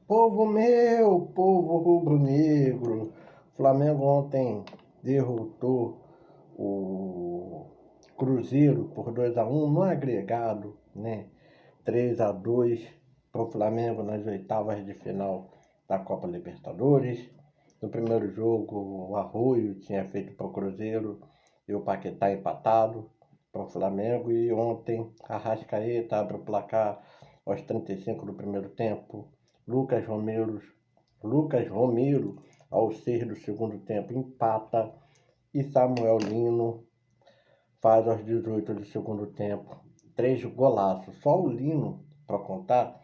Povo meu, povo rubro-negro, Flamengo ontem derrotou o Cruzeiro por 2-1 no agregado, né? 3-2 para o Flamengo nas oitavas de final da Copa Libertadores. No primeiro jogo, o Arroio tinha feito para o Cruzeiro e o Paquetá empatado para o Flamengo. E ontem, a Arrascaeta abre o placar aos 35 do primeiro tempo. Lucas Romero, aos 6 do segundo tempo, empata. E Samuel Lino faz aos 18 do segundo tempo 3 golaços. Só o Lino, para contar,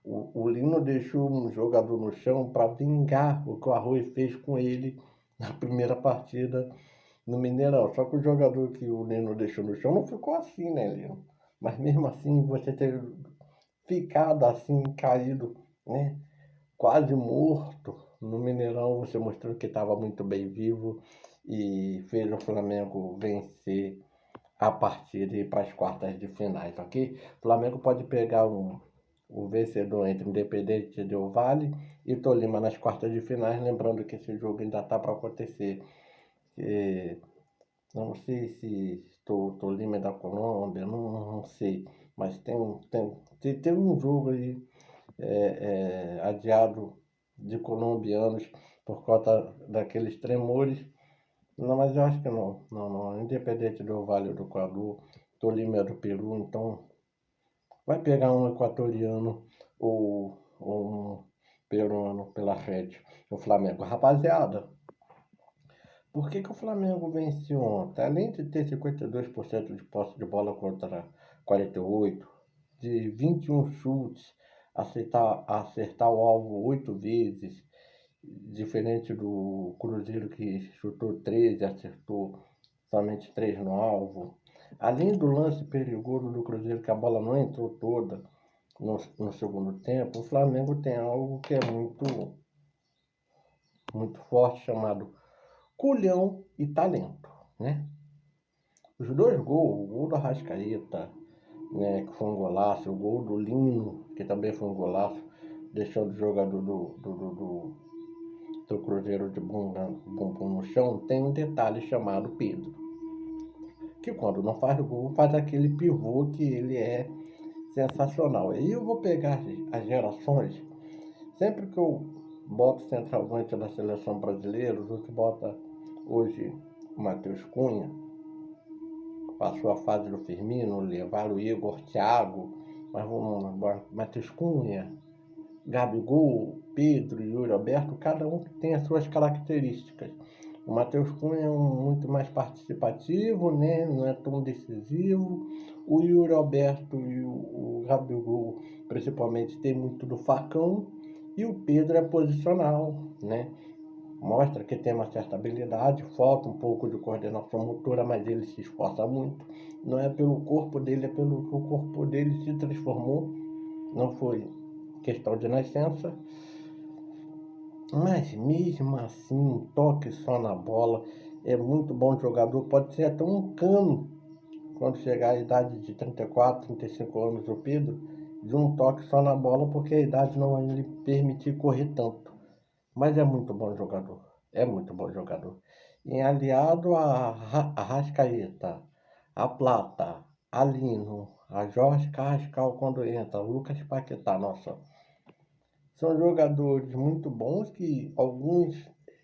o Lino deixou um jogador no chão para vingar o que o Arroio fez com ele na primeira partida no Mineirão. Só que o jogador que o Lino deixou no chão não ficou assim, né, Lino? Mas mesmo assim, você ter ficado assim, caído, né? Quase morto no Mineirão, você mostrou que estava muito bem vivo e fez o Flamengo vencer a partida e ir para as quartas de finais, ok? O Flamengo pode pegar o vencedor entre Independente Del Valle e Tolima nas quartas de finais, lembrando que esse jogo ainda está para acontecer. Não sei se Tolima é da Colômbia, não sei, mas tem um jogo aí adiado de colombianos por conta daqueles tremores. Não, mas eu acho que não. Independente do Vale do Equador, Tolima é do Peru, então vai pegar um equatoriano ou um peruano pela frente, o Flamengo. Rapaziada, por que o Flamengo venceu ontem? Além de ter 52% de posse de bola contra 48%, de 21 chutes, acertar o alvo 8 vezes, diferente do Cruzeiro que chutou 13, acertou somente 3 no alvo. Além do lance perigoso do Cruzeiro, que a bola não entrou toda no segundo tempo, o Flamengo tem algo que é muito forte, chamado culhão e talento, né? Os dois gols, o gol do Arrascaeta, né, que foi um golaço, o gol do Lino, que também foi um golaço, deixando o jogador do Cruzeiro de bumbum no chão, tem um detalhe chamado Pedro, que quando não faz gol, faz aquele pivô que ele é sensacional. Aí eu vou pegar as gerações, sempre que eu boto centroavante da seleção brasileira, o que bota hoje o Matheus Cunha, passou a fase do Firmino, levaram o Igor, Thiago, mas vamos embora, Matheus Cunha, Gabigol, Pedro e Yuri Alberto, cada um tem as suas características. O Matheus Cunha é muito mais participativo, né? Não é tão decisivo. O Yuri Alberto e o Gabigol, principalmente, tem muito do facão. E o Pedro é posicional, né? Mostra que tem uma certa habilidade, falta um pouco de coordenação motora, mas ele se esforça muito. Não é pelo corpo dele, é pelo que o corpo dele se transformou. Não foi questão de nascença. Mas mesmo assim, um toque só na bola, é muito bom jogador. Pode ser até um cano quando chegar à idade de 34, 35 anos, o Pedro, de um toque só na bola, porque a idade não vai lhe permitir correr tanto. Mas é muito bom jogador. É muito bom jogador. E aliado a Rascaeta, a Plata, a Lino, a Jorge Carrascal quando entra, o Lucas Paquetá, nossa. São jogadores muito bons que alguns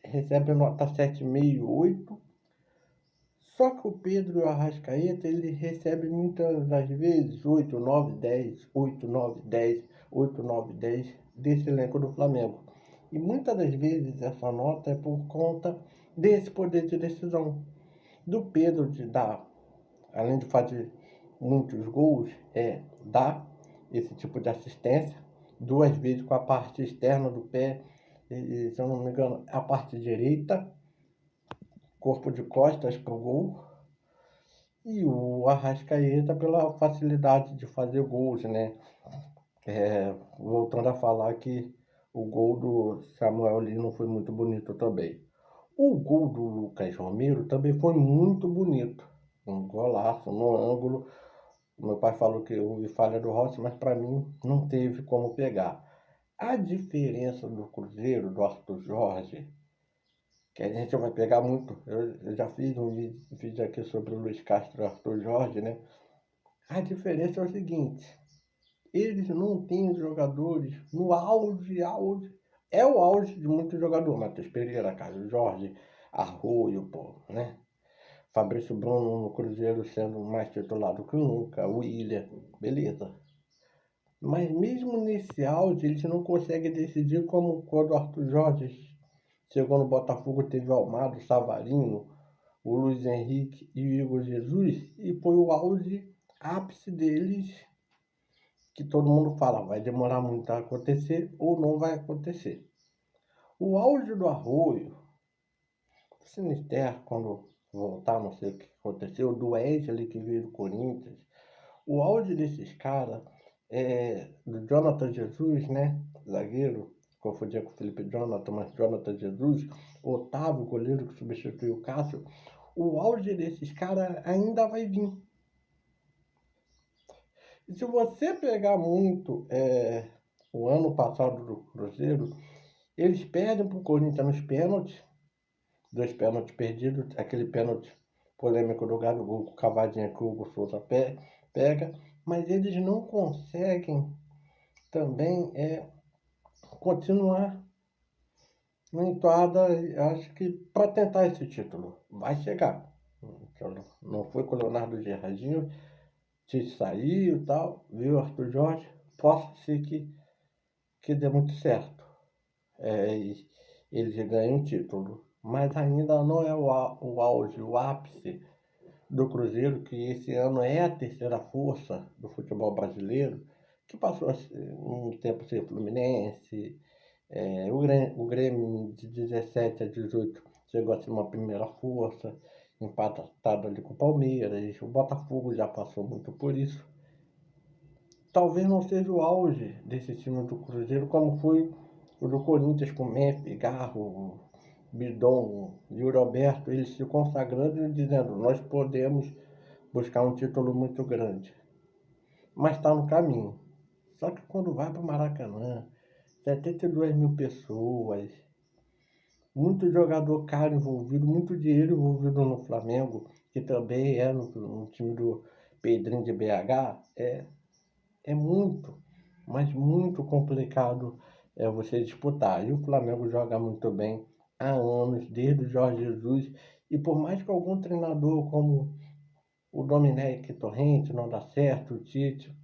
recebem nota 7,5, 8. Só que o Pedro e o Arrascaeta, ele recebe muitas das vezes 8, 9, 10, 8, 9, 10, 8, 9, 10 desse elenco do Flamengo. E muitas das vezes essa nota é por conta desse poder de decisão. Do Pedro de dar, além de fazer muitos gols, dar esse tipo de assistência, 2 vezes com a parte externa do pé, e, se eu não me engano, a parte direita, corpo de costas para o gol. E o Arrascaeta pela facilidade de fazer gols, né? Voltando a falar que o gol do Samuel Lino foi muito bonito também. O gol do Lucas Romero também foi muito bonito. Um golaço no ângulo. Meu pai falou que houve falha do Rossi, mas para mim não teve como pegar. A diferença do Cruzeiro, do Arthur Jorge, que a gente vai pegar muito. Eu já fiz um vídeo aqui sobre o Luiz Castro e o Arthur Jorge, né? A diferença é o seguinte: eles não têm jogadores no auge. É o auge de muitos jogadores. Matheus Pereira, Carlos Jorge, Arroio, pô, né? Fabrício Bruno no Cruzeiro sendo mais titulado que nunca, William, beleza. Mas mesmo nesse auge, eles não conseguem decidir como quando o Arthur Jorge chegou no Botafogo, teve o Almada, o Savarino, o Luiz Henrique e o Igor Jesus, e foi o auge, ápice deles, que todo mundo fala, vai demorar muito a acontecer ou não vai acontecer. O auge do Arroio, o Sinisterra, quando voltar, não sei o que aconteceu, do Wesley que veio do Corinthians, o auge desses caras, do Jonathan Jesus, né, zagueiro, confundia com o Felipe Jonathan, mas Jonathan Jesus, Otávio, goleiro que substituiu o Cássio, o auge desses caras ainda vai vir. E se você pegar muito o ano passado do Cruzeiro, eles perdem para o Corinthians nos pênaltis, 2 pênaltis perdidos, aquele pênalti polêmico do Gabigol com cavadinha que o Hugo Souza pega, mas eles não conseguem também continuar na entoada, acho que para tentar esse título. Vai chegar. Não foi com o Leonardo Gerardinho, Tite saiu e tal, viu Arthur Jorge, possa ser que dê muito certo. E eles ganham o título. Mas ainda não é o auge, o ápice do Cruzeiro, que esse ano é a terceira força do futebol brasileiro, que passou um tempo sem o Fluminense, o Grêmio de 17 a 18 chegou a ser uma primeira força, empatado ali com o Palmeiras, o Botafogo já passou muito por isso. Talvez não seja o auge desse time do Cruzeiro como foi o do Corinthians com Memphis, Garro, Bidon, Yuri Alberto, eles se consagrando e dizendo, nós podemos buscar um título muito grande. Mas está no caminho. Só que quando vai para o Maracanã, 72 mil pessoas, muito jogador caro envolvido, muito dinheiro envolvido no Flamengo, que também é no time do Pedrinho de BH, é muito, mas muito complicado você disputar. E o Flamengo joga muito bem há anos, desde o Jorge Jesus, e por mais que algum treinador como o Domenech Torrente não dá certo, o Tite,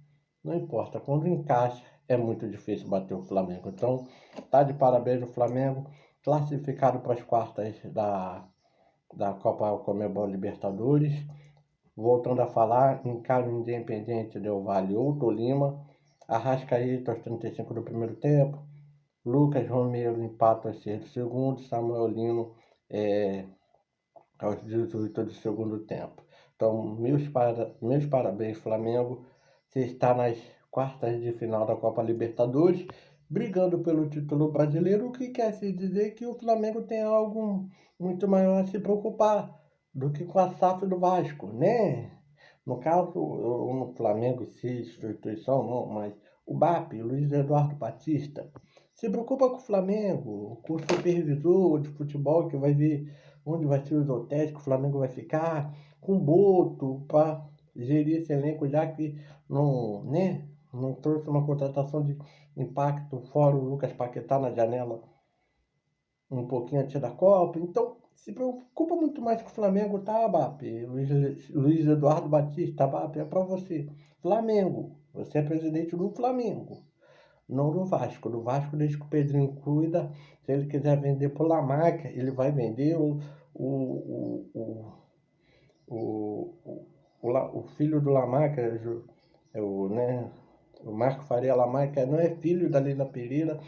não importa, quando encaixa é muito difícil bater o Flamengo. Então, tá de parabéns o Flamengo, classificado para as quartas da Copa Comebol Libertadores. Voltando a falar, encara o Independiente Del Valle ou Tolima, Arrascaeta aos 35 do primeiro tempo, Lucas Romero empata aos 6 do segundo, Samuel Lino aos 18 do segundo tempo. Então, meus parabéns, Flamengo. Você está nas quartas de final da Copa Libertadores, brigando pelo título brasileiro, o que quer se dizer que o Flamengo tem algo muito maior a se preocupar do que com a SAF do Vasco, né? No caso, no Flamengo, se instituição não, mas o BAP, Luiz Eduardo Batista, se preocupa com o Flamengo, com o supervisor de futebol que vai ver onde vai ser os hotéis que o Flamengo vai ficar, com Boto para gerir esse elenco, já que não trouxe uma contratação de impacto, fora o Lucas Paquetá na janela um pouquinho antes da Copa. Então, se preocupa muito mais com o Flamengo, tá, BAP? Luiz Eduardo Batista, BAP, é para você. Flamengo, você é presidente do Flamengo, não do Vasco. Do Vasco, desde que o Pedrinho cuida, se ele quiser vender por Lamarca, ele vai vender o, o, o filho do Lamarca, o Marco Faria Lamarca, não é filho da Leila Pereira,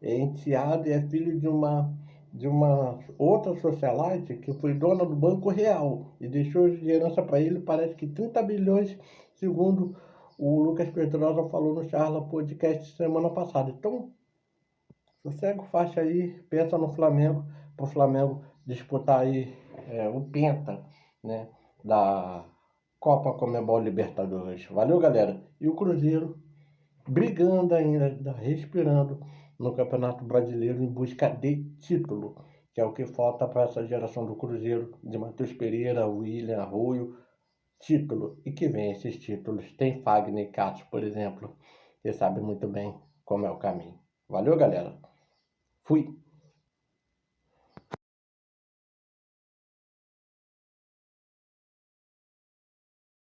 é enteado e é filho de uma outra socialite que foi dona do Banco Real e deixou de herança para ele, parece que 30 bilhões, segundo o Lucas Pedrosa falou no Charla Podcast semana passada. Então, sossega o faixa aí, pensa no Flamengo, para o Flamengo disputar aí o Penta, né, da, Copa Conmebol Libertadores. Valeu, galera. E o Cruzeiro brigando ainda, respirando no Campeonato Brasileiro em busca de título, que é o que falta para essa geração do Cruzeiro, de Matheus Pereira, William, Arroio, título. E que vem esses títulos. Tem Fagner e Cássio, por exemplo, que sabe muito bem como é o caminho. Valeu, galera. Fui.